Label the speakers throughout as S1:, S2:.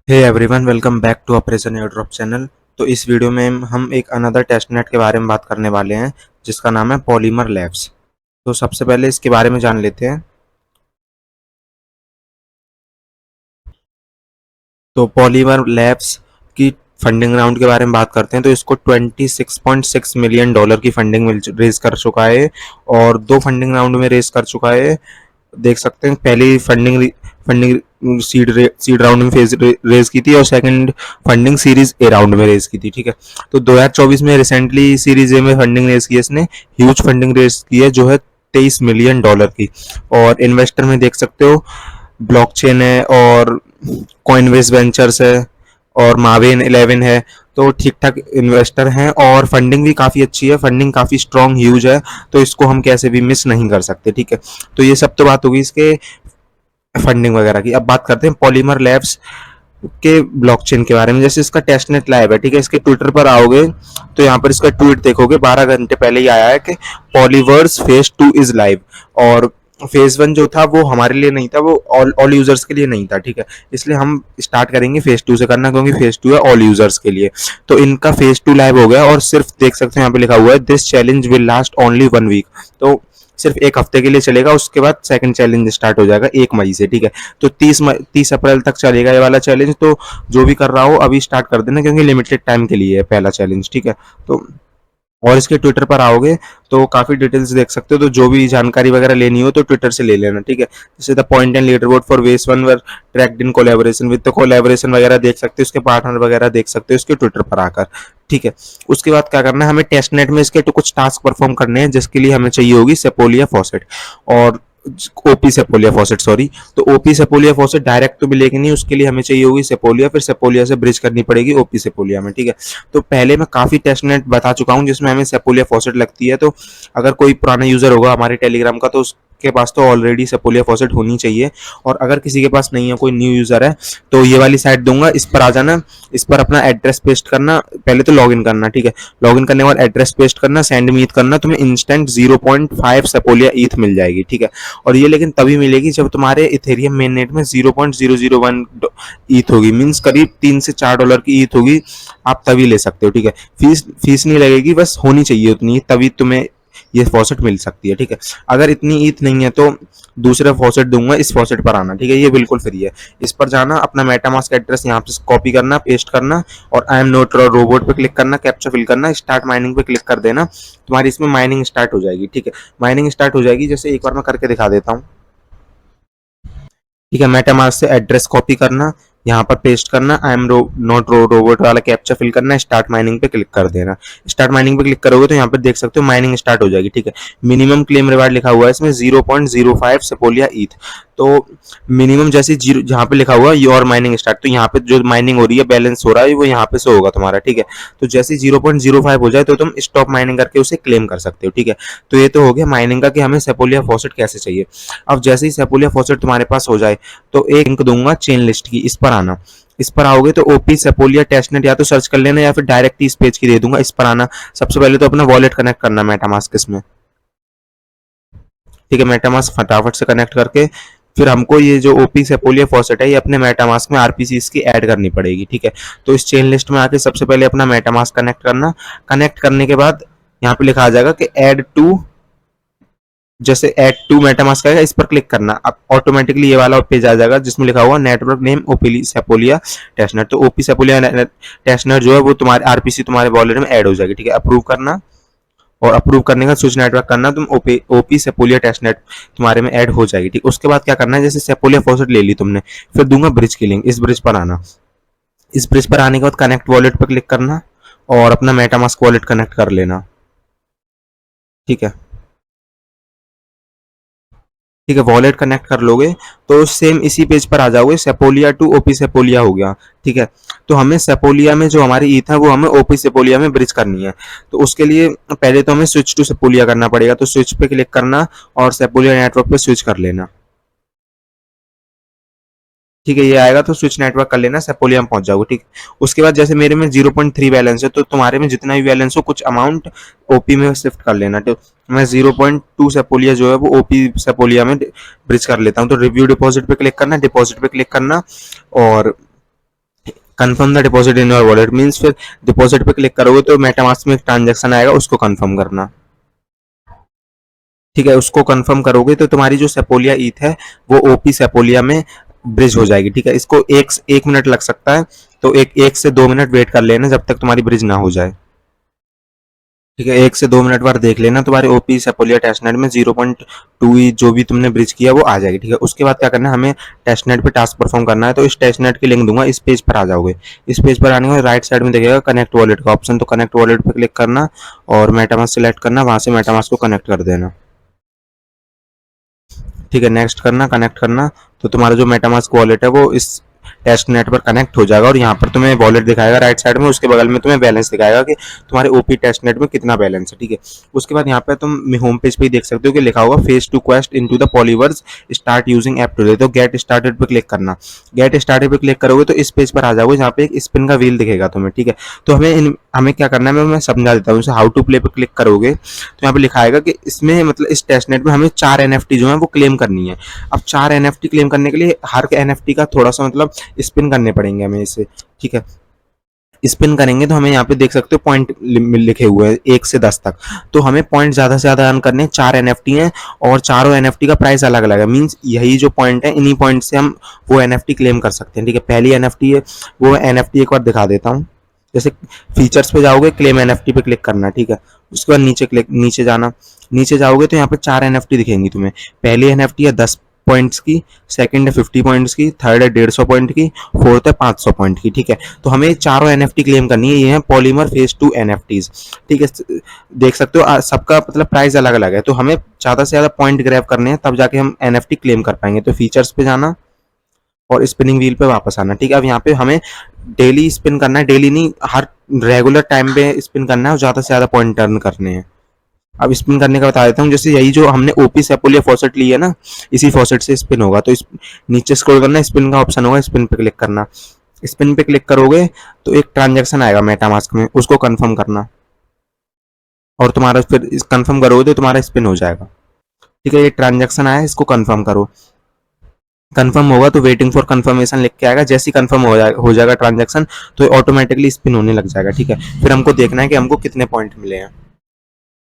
S1: Hey everyone, welcome back to operation airdrop channel. तो इस video में हम एक अनदर टेस्टनेट के बारे में बात करने वाले हैं जिसका नाम है पॉलीमर लैब्स। तो सबसे पहले इसके बारे में जान लेते हैं। तो पॉलीमर लैब्स की फंडिंग राउंड के बारे में बात करते हैं। तो इसको 26.6 मिलियन डॉलर की फंडिंग रेज कर चुका है और दो फंडिंग राउंड में रेज कर चुका है। देख सकते हैं, पहली फंडिंग फंडिंग सीड राउंड में फेज रेज की थी और second funding series A round में रेज की थी। ठीक है, तो 2024 में रिसेंटली सीरीज ए में फंडिंग रेज की है इसने। ह्यूज फंडिंग रेज की है जो है 23 मिलियन डॉलर की। और इन्वेस्टर में देख सकते हो ब्लॉकचेन है और कॉइनवेस वेंचर्स है और मावेन 11 है। तो ठीक ठाक इन्वेस्टर हैं और फंडिंग भी काफ़ी अच्छी है, फंडिंग काफ़ी स्ट्रॉन्ग ह्यूज है। तो इसको हम कैसे भी मिस नहीं कर सकते। ठीक है, तो ये सब तो बात होगी इसके फंडिंग वगैरह की। अब बात करते हैं पॉलीमर लैब्स के ब्लॉकचेन के बारे में। जैसे इसका टेस्टनेट लैब है, ठीक है, इसके ट्विटर पर आओगे तो यहाँ पर इसका ट्वीट देखोगे 12 घंटे पहले ही आया है कि पॉलीवर्स फेज 2 इज लाइव। और फेज 1 जो था वो हमारे लिए नहीं था, वो ऑल यूजर्स के लिए नहीं था। ठीक है, इसलिए हम स्टार्ट करेंगे फेज 2 से करना, क्योंकि फेज 2 है ऑल यूजर्स के लिए। तो इनका फेज 2 लाइव हो गया और सिर्फ देख सकते हैं यहाँ पे लिखा हुआ है this challenge will last only 1 week. तो सिर्फ एक हफ्ते के लिए चलेगा, उसके बाद सेकंड चैलेंज स्टार्ट हो जाएगा 1 मई से। ठीक है, तो 30 अप्रैल तक चलेगा ये वाला चैलेंज। तो जो भी कर रहा हो अभी स्टार्ट कर देना, क्योंकि लिमिटेड टाइम के लिए है पहला चैलेंज। ठीक है, तो और इसके ट्विटर पर आओगे तो काफी डिटेल्स देख सकते हो। तो जो भी जानकारी वगैरह लेनी हो तो ट्विटर से ले लेना। ठीक है, जैसे the point and leader board for waves one were tracked in collaboration with, तो कोलैबोरेशन वगैरह देख सकते हो, उसके पार्टनर वगैरह देख सकते हो इसके ट्विटर पर आकर। ठीक है, उसके बाद क्या करना है, हमें टेस्टनेट में इसके तो कुछ टास्क परफॉर्म करने हैं, जिसके लिए हमें चाहिए होगी सेपोलिया फॉसेट और ओपी सेपोलिया फॉसेट, सॉरी। तो ओपी सेपोलिया फॉसेट डायरेक्ट तो मिलेगी नहीं, उसके लिए हमें चाहिए होगी सेपोलिया, फिर सेपोलिया से ब्रिज करनी पड़ेगी ओपी सेपोलिया में। ठीक है, तो पहले मैं काफी टेस्टनेट बता चुका हूं जिसमें हमें सेपोलिया फॉसेट लगती है। तो अगर कोई पुराना यूजर होगा हमारे टेलीग्राम का तो उसके पास तो ऑलरेडी सेपोलिया फॉसेट होनी चाहिए। और अगर किसी के पास नहीं है, कोई न्यू यूजर है, तो ये वाली साइट दूंगा, इस पर आ जाना, इस पर अपना एड्रेस पेस्ट करना, पहले तो लॉगिन करना। ठीक है, लॉगिन करने के बाद एड्रेस पेस्ट करना, सेंड मी ईथ करना, तुम्हें इंस्टेंट 0.5 सेपोलिया ईथ मिल जाएगी। ठीक है, और ये लेकिन तभी मिलेगी जब तुम्हारे इथेरियम मेन नेट में 0.001 ईथ होगी, मींस करीब $3 से $4 की ईथ होगी, आप तभी ले सकते हो। ठीक है, फीस नहीं लगेगी, बस होनी चाहिए उतनी, तभी तुम्हें ये फॉसेट मिल सकती है। ठीक है, अगर इतनी ईथ नहीं है तो दूसरा फॉसेट दूंगा, इस फॉसेट पर आना। ठीक है, ये बिल्कुल फ्री है। इस पर जाना, अपना मेटामास्क एड्रेस यहाँ पे कॉपी करना, पेस्ट करना और आई एम नोट रोबोट पे क्लिक करना, कैप्चा फिल करना, स्टार्ट माइनिंग पे क्लिक कर देना, तुम्हारी इसमें माइनिंग स्टार्ट हो जाएगी। ठीक है, माइनिंग स्टार्ट हो जाएगी, जैसे एक बार मैं करके दिखा देता हूँ। ठीक है, मेटामास्क से एड्रेस कॉपी करना, यहाँ पर पेस्ट करना, आई एम नॉट रोबोट वाला कैप्चा फिल करना, स्टार्ट माइनिंग पे क्लिक कर देना। स्टार्ट माइनिंग पे क्लिक करोगे तो यहाँ पे देख सकते हो माइनिंग स्टार्ट हो जाएगी। ठीक है, मिनिमम क्लेम रिवार्ड लिखा हुआ है इसमें 0.05 सेपोलिया ईथ। तो मिनिमम जैसे जीरो जहाँ पे लिखा हुआ है योर माइनिंग स्टार्ट, तो यहाँ पे जो माइनिंग हो रही है, बैलेंस हो रहा है, वो यहाँ पे शो होगा तुम्हारा। ठीक है, तो जैसे 0.05 हो जाए तो तुम स्टॉप माइनिंग करके उसे क्लेम कर सकते हो। ठीक है, तो ये तो हो गया माइनिंग का कि हमें सेपोलिया फॉसेट कैसे चाहिए। अब जैसे ही सेपोलिया फॉसेट तुम्हारे पास हो जाए तो एक लिंक दूंगा चेन लिस्ट की, इस पर आना। इस पर आओगे तो ओपी सेपोलिया टेस्टनेट या तो सर्च कर लेना या फिर डायरेक्ट इस पेज की दे दूंगा, इस पर आना। सबसे पहले तो अपना वॉलेट कनेक्ट करना मेटामास्क इसमें। ठीक है, मेटामास्क फटाफट से कनेक्ट करके फिर हमको ये जो ओपी सेपोलिया फॉसेट है ये अपने मेटामास्क में आरपीसी इसकी ऐड करनी पड़ेगी। ठीक है, तो इस चेन लिस्ट में आके सबसे पहले अपना मेटामास्क कनेक्ट करना। कनेक्ट करने के बाद यहाँ पे लिखा आ जाएगा कि ऐड टू, जैसे ऐड टू मेटामास्क आएगा, इस पर क्लिक करना। अब ऑटोमेटिकली ये वाला पेज आ जाएगा जिसमें लिखा हुआ नेटवर्क नेम ओपी सेपोलिया टेस्टनेट। तो ओपी सेपोलिया टेस्टनेट जो है वो तुम्हारे आरपीसी तुम्हारे वॉलेट में ऐड हो जाएगी। ठीक है, अप्रूव करना और अप्रूव करने का स्विच नेटवर्क करना, तुम ओपी सेपोलिया टेस्टनेट तुम्हारे में ऐड हो जाएगी। ठीक, उसके बाद क्या करना है, जैसे सेपोलिया फॉसेट ले ली तुमने, फिर दूंगा ब्रिज की लिंक, इस ब्रिज पर आना। इस ब्रिज पर आने के बाद कनेक्ट वॉलेट पर क्लिक करना और अपना मेटामास्क वॉलेट कनेक्ट कर लेना। ठीक है, ठीक है, वॉलेट कनेक्ट कर लोगे तो सेम इसी पेज पर आ जाओगे, सेपोलिया टू ओपी सेपोलिया हो गया। ठीक है, तो हमें सेपोलिया में जो हमारी ईथ है वो हमें ओपी सेपोलिया में ब्रिज करनी है। तो उसके लिए पहले तो हमें स्विच टू सेपोलिया करना पड़ेगा, तो स्विच पे क्लिक करना और सेपोलिया नेटवर्क पे स्विच कर लेना। ठीक है, ये आएगा तो स्विच नेटवर्क कर लेना, सेपोलिया में पहुंच जाओगे। ठीक, उसके बाद जैसे मेरे में 0.3 बैलेंस है, तो तुम्हारे में जितना भी बैलेंस हो कुछ अमाउंट ओपी में शिफ्ट कर लेना। तो मैं 0.2 सेपोलिया जो है वो ओपी सेपोलिया में ब्रिज कर लेता हूँ। तो रिव्यू डिपॉजिट पे क्लिक करना, डिपॉजिट पे क्लिक करना और confirm the deposit in your wallet means फिर डिपॉजिट पे क्लिक करोगे तो मेटामास्क में एक ट्रांजेक्शन आएगा, उसको कंफर्म करना। ठीक है, उसको कंफर्म करोगे तो तुम्हारी जो सेपोलिया ईथ है वो ओपी सेपोलिया में ब्रिज हो जाएगी। ठीक है, इसको एक मिनट लग सकता है, तो एक से 2 मिनट वेट कर लेना जब तक तुम्हारी ब्रिज ना हो जाए। ठीक है, 1 से 2 मिनट बाद देख लेना तुम्हारे ओपी सेपोलिया टेस्टनेट में 0.2 जो भी तुमने ब्रिज किया वो आ जाएगी। ठीक है, उसके बाद क्या करना है, हमें टेस्टनेट पे टास्क परफॉर्म करना है। तो इस टेस्टनेट की लिंक दूंगा, इस पेज पर आ जाओगे। इस पेज पर आने के बाद राइट साइड में देखिएगा कनेक्ट वॉलेट का ऑप्शन, तो कनेक्ट वॉलेट पे क्लिक करना और मेटामास्क सेलेक्ट करना, वहां से मेटामास्क को कनेक्ट कर देना। ठीक है, नेक्स्ट करना, कनेक्ट करना, तो तुम्हारा जो मेटामास्क वॉलेट है वो इस टेस्ट नेट पर कनेक्ट हो जाएगा और यहाँ पर तुम्हें वॉलेट दिखाएगा राइट साइड में, उसके बगल में तुम्हें बैलेंस दिखाएगा कि तुम्हारे ओपी टेस्ट नेट में कितना बैलेंस है। ठीक है, उसके बाद यहाँ पे तुम होम पेज पे ही देख सकते हो कि लिखा होगा phase two quest into the polyverse start using app today, तो गेट स्टार्टेड पे क्लिक करना। गेट स्टार्टेड पे क्लिक करोगे तो इस पेज पर आ जाओगे जहाँ पे एक स्पिन का व्हील दिखेगा तुम्हें। ठीक है, तो हमें क्या करना है, मैं समझा देता हूँ। हाउ टू प्ले पे क्लिक करोगे तो यहाँ पे लिखा आएगा कि इसमें मतलब इस टेस्ट नेट में हमें 4 एनएफटी जो है वो क्लेम करनी है। अब 4 एनएफटी क्लेम करने के लिए हर एनएफटी का थोड़ा सा मतलब स्पिन करने पड़ेंगे हमें इसे। ठीक है, स्पिन करेंगे तो हमें यहाँ पे देख सकते हो पॉइंट लिखे हुए हैं 1 से 10 तक, तो हमें पॉइंट ज्यादा से ज्यादा अर्न करने 4 एनएफटी हैं और चारों एनएफटी का प्राइस अलग अलग है। मींस यही जो पॉइंट है, इन्हीं पॉइंट से हम वो एनएफटी क्लेम कर सकते हैं। ठीक है, पहली एनएफटी है वो एनएफटी एक बार दिखा देता हूँ। जैसे फीचर्स पे जाओगे, क्लेम एनएफटी पे क्लिक करना। ठीक है, उसके बाद नीचे जाना, नीचे जाओगे तो यहाँ पे 4 एनएफटी दिखेंगी तुम्हें। पहली एनएफटी है 10 पॉइंट्स की, सेकंड है 50 पॉइंट्स की, थर्ड है 150 पॉइंट की, फोर्थ है 500 पॉइंट की। ठीक है, तो हमें चारों एनएफटी क्लेम करनी है, ये है पॉलीमर फेज 2 एनएफटीज। ठीक है, देख सकते हो सबका मतलब प्राइस अलग अलग है, तो हमें ज्यादा से ज्यादा पॉइंट ग्रैब करने हैं तब जाके हम एनएफटी क्लेम कर पाएंगे। तो फीचर्स पे जाना और स्पिनिंग व्हील पे वापस आना। ठीक है, अब यहाँ पे हमें डेली स्पिन करना है, डेली नहीं, हर रेगुलर टाइम पे स्पिन करना है और ज्यादा से ज्यादा पॉइंट अर्न करने हैं। अब स्पिन करने का बता देता हूँ। जैसे यही जो हमने ओपी सेपोलिया फॉसेट ली है ना, इसी फॉसेट से स्पिन होगा। तो इस नीचे स्क्रॉल करना, स्पिन का ऑप्शन होगा, स्पिन पे क्लिक करना। स्पिन पे क्लिक करोगे तो एक ट्रांजेक्शन आएगा मेटामास्क में, उसको कंफर्म करना और तुम्हारा फिर कंफर्म करोगे तो तुम्हारा स्पिन हो जाएगा। ठीक है, ये ट्रांजेक्शन आया, इसको कंफर्म करो। कंफर्म होगा तो वेटिंग फॉर कंफर्मेशन लिख के आएगा। जैसे ही कंफर्म हो जाएगा ट्रांजेक्शन तो ऑटोमेटिकली स्पिन होने लग जाएगा। ठीक है, फिर हमको देखना है कि हमको कितने पॉइंट मिले हैं।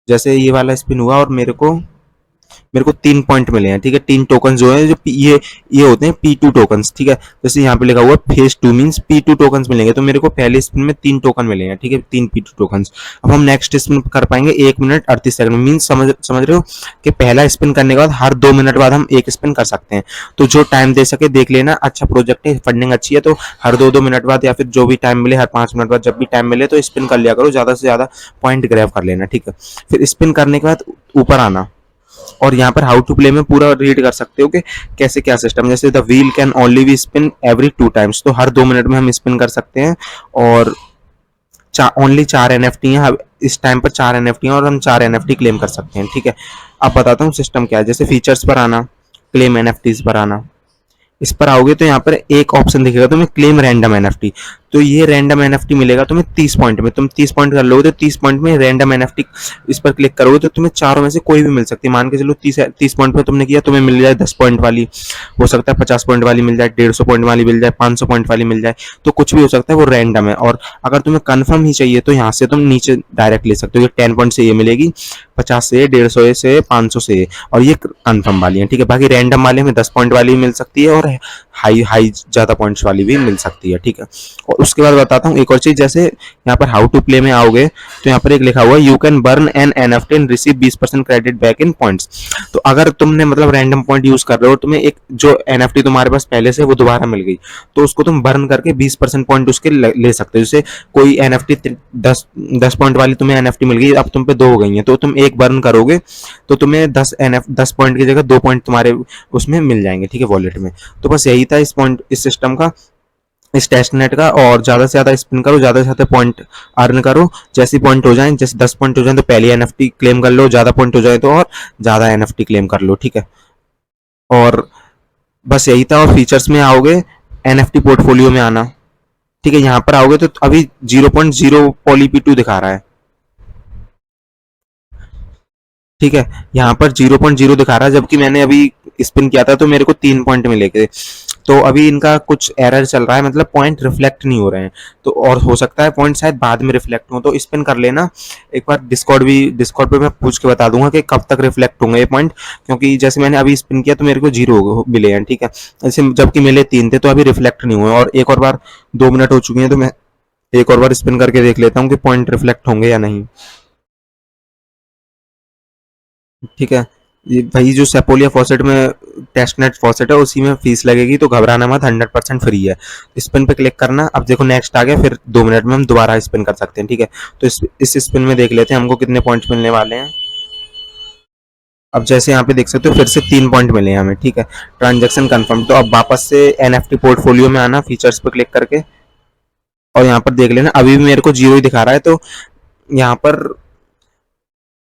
S1: जैसे ये वाला स्पिन हुआ और मेरे को 3 पॉइंट मिले हैं। ठीक है, 3 टोकन जो है, जो ये होते हैं P2 टोकन्स। ठीक है, जैसे यहाँ पे लिखा हुआ फेज 2 मींस P2 टोकन्स मिलेंगे, तो मेरे को पहले स्पिन में 3 टोकन मिले हैं। ठीक है, 3 P2 टोकन्स। अब हम नेक्स्ट स्पिन कर पाएंगे 1 मिनट 38 सेकंड में। मींस समझ रहे हो कि पहला स्पिन करने के बाद हर 2 मिनट बाद हम एक स्पिन कर सकते हैं। तो जो टाइम दे सके देख लेना, अच्छा प्रोजेक्ट है, फंडिंग अच्छी है, तो हर 2-2 मिनट बाद या फिर जो भी टाइम मिले, हर 5 मिनट बाद जब भी टाइम मिले तो स्पिन कर लिया करो, ज्यादा से ज्यादा पॉइंट ग्रैब कर लेना। ठीक है, फिर स्पिन करने के बाद ऊपर आना और यहाँ पर हाउ टू प्ले में पूरा रीड कर सकते हो कि कैसे क्या सिस्टम। जैसे the wheel can only be spin every 2 times, तो हर 2 मिनट में हम स्पिन कर सकते हैं और ओनली 4 एनएफटी हैं। इस टाइम पर 4 एनएफटी हैं और हम 4 एनएफटी क्लेम कर सकते हैं। ठीक है, अब बताता हूँ सिस्टम क्या है। जैसे फीचर्स पर आना, क्लेम एनएफटीज पर आना, इस पर आओगे तो यहाँ पर एक ऑप्शन दिखेगा तुम्हें क्लेम रैंडम एनएफटी। तो ये रैंडम एनएफटी मिलेगा तुम्हें 30 पॉइंट में। तुम 30 पॉइंट कर लोगे तो 30 पॉइंट में रैंडम एनएफटी, इस पर क्लिक करोगे तो तुम्हें चारों में से कोई भी मिल सकती है। मान के चलो 30 पॉइंट पे तुमने किया, तुम्हें मिल जाए 10 पॉइंट वाली, हो सकता है 50 पॉइंट वाली मिल जाए, 150 पॉइंट वाली मिल जाए, 500 पॉइंट वाली मिल जाए, तो कुछ भी हो सकता है, वो रैंडम है। और अगर तुम्हें कन्फर्म ही चाहिए तो यहाँ से तुम नीचे डायरेक्ट ले सकते हो। 10 पॉइंट से ये मिलेगी, 50 से, 150 से, 500 से, और ये कन्फर्म वाली है। ठीक है, बाकी रैंडम वाले में 10 पॉइंट वाली मिल सकती है और हाई ज्यादा पॉइंट्स वाली भी मिल सकती है। ठीक है, और उसके बाद बताता हूँ एक और चीज। जैसे यहाँ पर हाउ टू प्ले में आओगे तो यहाँ पर एक लिखा हुआ है you can burn N NFT and receive 20% credit back in points. तो अगर तुमने मतलब रैंडम पॉइंट यूज कर रहे हो, तुम्हें एक जो एनएफटी तुम्हारे पास पहले से वो दोबारा मिल गई, तो उसको तुम बर्न करके 20% पॉइंट उसके ले सकते हो। जैसे कोई एनएफटी 10 पॉइंट वाली तुम्हें एनएफटी मिल गई, अब तुम पे 2 हो गई है, तो तुम एक बर्न करोगे तो तुम्हें 10 पॉइंट की जगह 2 पॉइंट तुम्हारे उसमें मिल जाएंगे। ठीक है, वॉलेट में। तो बस यही था इस सिस्टम का, इस टेस्ट नेट का। और ज्यादा से ज्यादा स्पिन करो, ज्यादा से ज्यादा पॉइंट अर्न करो। जैसे पॉइंट हो जाए, जैसे 10 पॉइंट हो जाए तो पहली एनएफटी क्लेम कर लो, ज्यादा पॉइंट हो जाए तो और ज्यादा एनएफटी क्लेम कर लो। ठीक है, और बस यही था। और फीचर्स में आओगे, एनएफटी पोर्टफोलियो में आना। ठीक है, यहाँ पर आओगे तो अभी 0.0 पॉली P2 दिखा रहा है। ठीक है, यहाँ पर 0.0 दिखा रहा है, जबकि मैंने अभी स्पिन किया था तो मेरे को 3 पॉइंट मिले थे। तो अभी इनका कुछ एरर चल रहा है, मतलब पॉइंट रिफ्लेक्ट नहीं हो रहे हैं। तो और हो सकता है पॉइंट शायद बाद में रिफ्लेक्ट हो, तो स्पिन कर लेना एक बार। डिस्कॉर्ड पे मैं पूछ के बता दूंगा कि कब तक रिफ्लेक्ट होंगे ये पॉइंट, क्योंकि जैसे मैंने अभी स्पिन किया तो मेरे को 0 मिले हैं, ठीक है। ऐसे जबकि मिले 3 थे, तो अभी रिफ्लेक्ट नहीं हुए। और एक और बार 2 मिनट हो चुके हैं, तो मैं एक और बार स्पिन करके देख लेता हूँ कि पॉइंट रिफ्लेक्ट होंगे या नहीं। ठीक है। ये भाई जो सेपोलिया फॉसेट में टेस्ट नेट फॉसेट है, उसी में फीस लगेगी, तो घबराना मत, 100% फ्री है। स्पिन पे क्लिक करना। अब देखो नेक्स्ट आ गया, फिर 2 मिनट में हम दोबारा स्पिन कर सकते हैं, ठीक है। तो इस स्पिन में देख लेते हैं हमको कितने पॉइंट्स मिलने वाले हैं। अब जैसे यहाँ पे देख सकते हो फिर से 3 पॉइंट मिले हैं हमें, ठीक है। Transaction confirm. तो अब वापस से एनएफटी पोर्टफोलियो में आना, फीचर्स पे क्लिक करके, और यहाँ पर देख लेना अभी भी मेरे को 0 ही दिखा रहा है। तो यहाँ पर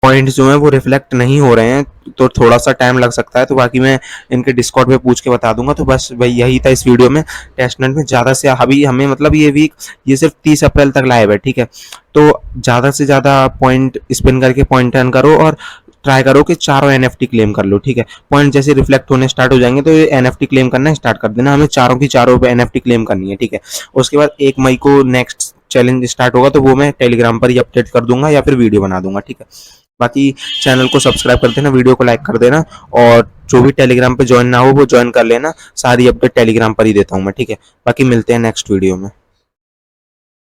S1: पॉइंट्स जो हैं वो रिफ्लेक्ट नहीं हो रहे हैं, तो थोड़ा सा टाइम लग सकता है। तो बाकी मैं इनके डिस्कॉर्ड पे पूछ के बता दूंगा। तो बस भाई यही था इस वीडियो में। टेस्टनेट में ज़्यादा से अभी हमें मतलब ये वीक, ये सिर्फ 30 अप्रैल तक लाइव है, ठीक है। तो ज़्यादा से ज़्यादा पॉइंट स्पिन करके पॉइंट अर्न करो, और ट्राई करो कि चारों एनएफटी क्लेम कर लो, ठीक है। पॉइंट जैसे रिफ्लेक्ट होने स्टार्ट हो जाएंगे तो ये एनएफटी क्लेम करना स्टार्ट कर देना। हमें चारों की चारों पे एनएफटी क्लेम करनी है, ठीक है। उसके बाद 1 मई को नेक्स्ट चैलेंज स्टार्ट होगा, तो वो मैं टेलीग्राम पर ही अपडेट कर दूंगा या फिर वीडियो बना दूंगा, ठीक है। बाकी चैनल को सब्सक्राइब कर देना, वीडियो को लाइक कर देना, और जो भी टेलीग्राम पे ज्वाइन ना हो वो ज्वाइन कर लेना। सारी अपडेट टेलीग्राम पर ही देता हूँ मैं, ठीक है। बाकी मिलते हैं नेक्स्ट वीडियो में।